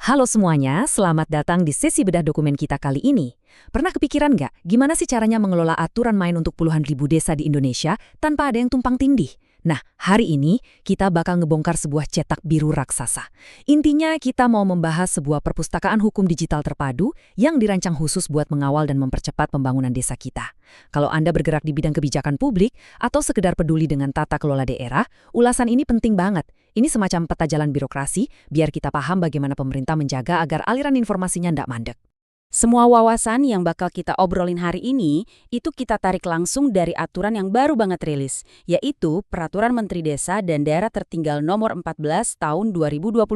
Halo semuanya, selamat datang di sesi bedah dokumen kita kali ini. Pernah kepikiran nggak gimana sih caranya mengelola aturan main untuk puluhan ribu desa di Indonesia tanpa ada yang tumpang tindih? Nah, hari ini kita bakal ngebongkar sebuah cetak biru raksasa. Intinya kita mau membahas sebuah perpustakaan hukum digital terpadu yang dirancang khusus buat mengawal dan mempercepat pembangunan desa kita. Kalau Anda bergerak di bidang kebijakan publik atau sekedar peduli dengan tata kelola daerah, ulasan ini penting banget. Ini semacam peta jalan birokrasi, biar kita paham bagaimana pemerintah menjaga agar aliran informasinya tidak mandek. Semua wawasan yang bakal kita obrolin hari ini, itu kita tarik langsung dari aturan yang baru banget rilis, yaitu Peraturan Menteri Desa dan Daerah Tertinggal Nomor 14 Tahun 2025.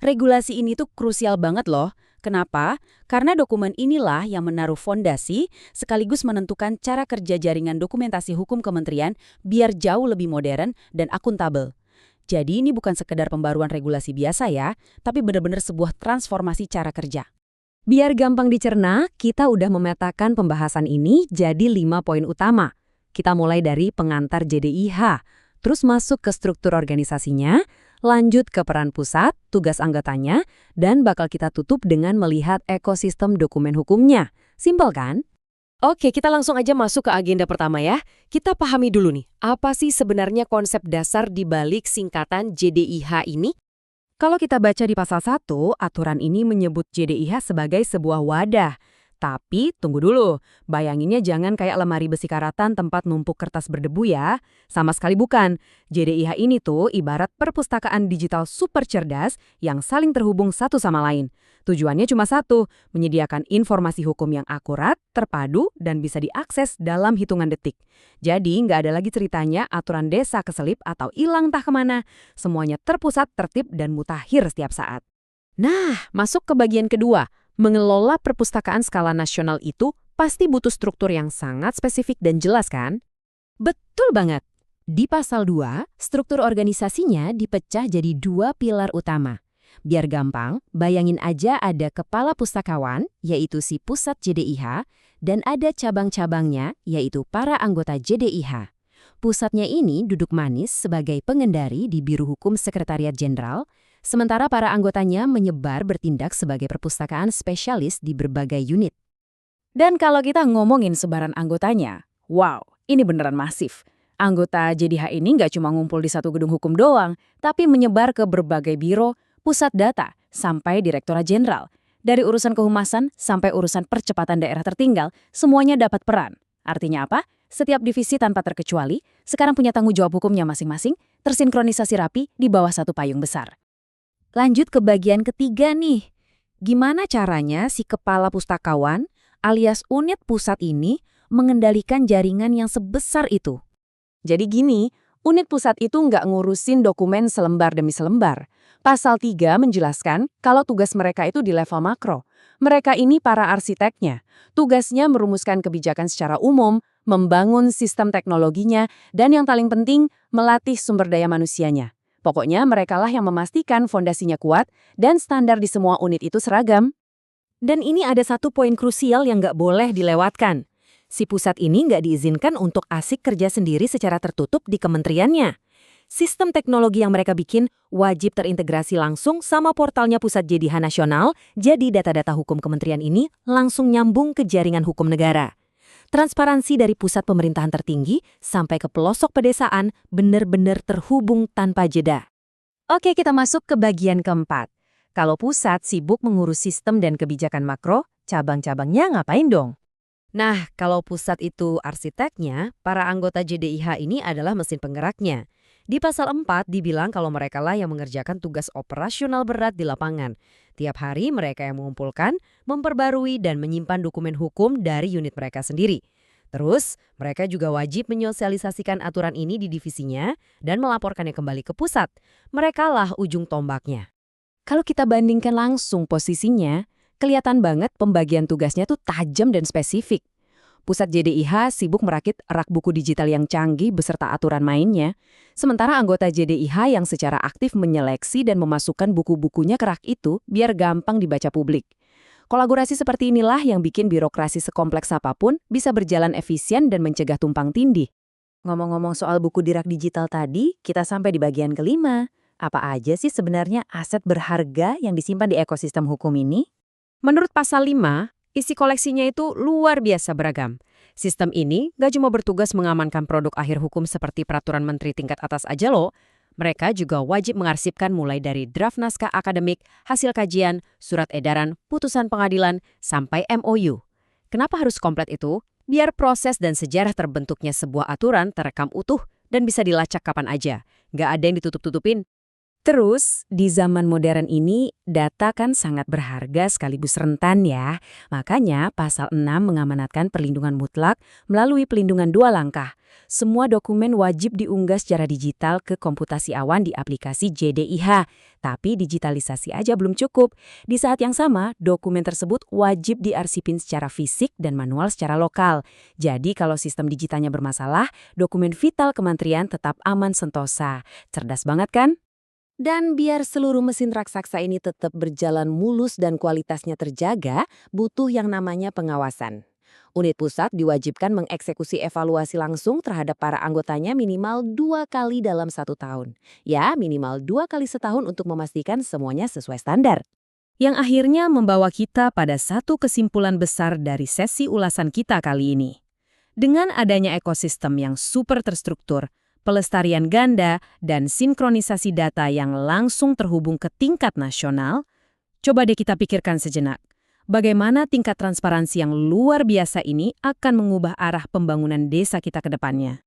Regulasi ini tuh krusial banget loh. Kenapa? Karena dokumen inilah yang menaruh fondasi sekaligus menentukan cara kerja jaringan dokumentasi hukum kementerian biar jauh lebih modern dan akuntabel. Jadi ini bukan sekedar pembaruan regulasi biasa ya, tapi benar-benar sebuah transformasi cara kerja. Biar gampang dicerna, kita udah memetakan pembahasan ini jadi 5 poin utama. Kita mulai dari pengantar JDIH, terus masuk ke struktur organisasinya, lanjut ke peran pusat, tugas anggotanya, dan bakal kita tutup dengan melihat ekosistem dokumen hukumnya. Simpel kan? Oke, kita langsung aja masuk ke agenda pertama ya. Kita pahami dulu nih, apa sih sebenarnya konsep dasar di balik singkatan JDIH ini? Kalau kita baca di pasal 1, aturan ini menyebut JDIH sebagai sebuah wadah. Tapi, tunggu dulu, bayanginnya jangan kayak lemari besi karatan tempat numpuk kertas berdebu ya. Sama sekali bukan. JDIH ini tuh ibarat perpustakaan digital super cerdas yang saling terhubung satu sama lain. Tujuannya cuma satu, menyediakan informasi hukum yang akurat, terpadu, dan bisa diakses dalam hitungan detik. Jadi, nggak ada lagi ceritanya aturan desa keselip atau hilang entah kemana. Semuanya terpusat, tertib, dan mutakhir setiap saat. Nah, masuk ke bagian kedua. Mengelola perpustakaan skala nasional itu pasti butuh struktur yang sangat spesifik dan jelas kan? Betul banget. Di pasal 2, struktur organisasinya dipecah jadi 2 pilar utama. Biar gampang, bayangin aja ada kepala pustakawan, yaitu si pusat JDIH, dan ada cabang-cabangnya, yaitu para anggota JDIH. Pusatnya ini duduk manis sebagai pengendali di Biro Hukum Sekretariat Jenderal, sementara para anggotanya menyebar bertindak sebagai perpustakaan spesialis di berbagai unit. Dan kalau kita ngomongin sebaran anggotanya, wow, ini beneran masif. Anggota JDIH ini nggak cuma ngumpul di satu gedung hukum doang, tapi menyebar ke berbagai biro, pusat data, sampai Direktorat Jenderal. Dari urusan kehumasan sampai urusan percepatan daerah tertinggal, semuanya dapat peran. Artinya apa? Setiap divisi tanpa terkecuali, sekarang punya tanggung jawab hukumnya masing-masing, tersinkronisasi rapi di bawah satu payung besar. Lanjut ke bagian ketiga nih. Gimana caranya si kepala pustakawan alias unit pusat ini mengendalikan jaringan yang sebesar itu? Jadi gini, unit pusat itu nggak ngurusin dokumen selembar demi selembar. Pasal 3 menjelaskan kalau tugas mereka itu di level makro. Mereka ini para arsiteknya. Tugasnya merumuskan kebijakan secara umum, membangun sistem teknologinya, dan yang paling penting, melatih sumber daya manusianya. Pokoknya merekalah yang memastikan fondasinya kuat dan standar di semua unit itu seragam. Dan ini ada satu poin krusial yang nggak boleh dilewatkan. Si pusat ini nggak diizinkan untuk asik kerja sendiri secara tertutup di kementeriannya. Sistem teknologi yang mereka bikin wajib terintegrasi langsung sama portalnya Pusat JDIH Nasional, jadi data-data hukum kementerian ini langsung nyambung ke jaringan hukum negara. Transparansi dari pusat pemerintahan tertinggi sampai ke pelosok pedesaan benar-benar terhubung tanpa jeda. Oke, kita masuk ke bagian keempat. Kalau pusat sibuk mengurus sistem dan kebijakan makro, cabang-cabangnya ngapain dong? Nah, kalau pusat itu arsiteknya, para anggota JDIH ini adalah mesin penggeraknya. Di pasal 4 dibilang kalau merekalah yang mengerjakan tugas operasional berat di lapangan. Tiap hari mereka yang mengumpulkan, memperbarui dan menyimpan dokumen hukum dari unit mereka sendiri. Terus, mereka juga wajib menyosialisasikan aturan ini di divisinya dan melaporkannya kembali ke pusat. Merekalah ujung tombaknya. Kalau kita bandingkan langsung posisinya, kelihatan banget pembagian tugasnya tuh tajam dan spesifik. Pusat JDIH sibuk merakit rak buku digital yang canggih beserta aturan mainnya, sementara anggota JDIH yang secara aktif menyeleksi dan memasukkan buku-bukunya ke rak itu biar gampang dibaca publik. Kolaborasi seperti inilah yang bikin birokrasi sekompleks apapun bisa berjalan efisien dan mencegah tumpang tindih. Ngomong-ngomong soal buku di rak digital tadi, kita sampai di bagian kelima. Apa aja sih sebenarnya aset berharga yang disimpan di ekosistem hukum ini? Menurut pasal 5, isi koleksinya itu luar biasa beragam. Sistem ini nggak cuma bertugas mengamankan produk akhir hukum seperti peraturan menteri tingkat atas aja loh. Mereka juga wajib mengarsipkan mulai dari draft naskah akademik, hasil kajian, surat edaran, putusan pengadilan, sampai MOU. Kenapa harus komplit itu? Biar proses dan sejarah terbentuknya sebuah aturan terekam utuh dan bisa dilacak kapan aja. Nggak ada yang ditutup-tutupin. Terus, di zaman modern ini, data kan sangat berharga sekaligus rentan ya. Makanya, pasal 6 mengamanatkan perlindungan mutlak melalui pelindungan 2 langkah. Semua dokumen wajib diunggah secara digital ke komputasi awan di aplikasi JDIH. Tapi digitalisasi aja belum cukup. Di saat yang sama, dokumen tersebut wajib diarsipin secara fisik dan manual secara lokal. Jadi kalau sistem digitalnya bermasalah, dokumen vital kementerian tetap aman sentosa. Cerdas banget kan? Dan biar seluruh mesin raksasa ini tetap berjalan mulus dan kualitasnya terjaga, butuh yang namanya pengawasan. Unit pusat diwajibkan mengeksekusi evaluasi langsung terhadap para anggotanya minimal 2 kali dalam 1 tahun. Ya, minimal 2 kali setahun untuk memastikan semuanya sesuai standar. Yang akhirnya membawa kita pada satu kesimpulan besar dari sesi ulasan kita kali ini. Dengan adanya ekosistem yang super terstruktur, pelestarian ganda, dan sinkronisasi data yang langsung terhubung ke tingkat nasional, coba deh kita pikirkan sejenak. Bagaimana tingkat transparansi yang luar biasa ini akan mengubah arah pembangunan desa kita ke depannya.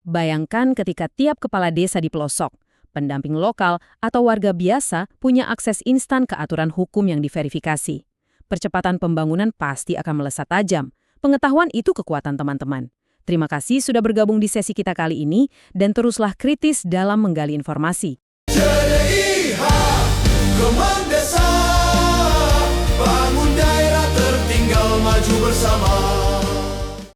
Bayangkan ketika tiap kepala desa di pelosok, pendamping lokal, atau warga biasa punya akses instan ke aturan hukum yang diverifikasi. Percepatan pembangunan pasti akan melesat tajam. Pengetahuan itu kekuatan teman-teman. Terima kasih sudah bergabung di sesi kita kali ini dan teruslah kritis dalam menggali informasi. JDIH, Kemang Desa, bangun daerah tertinggal maju bersama.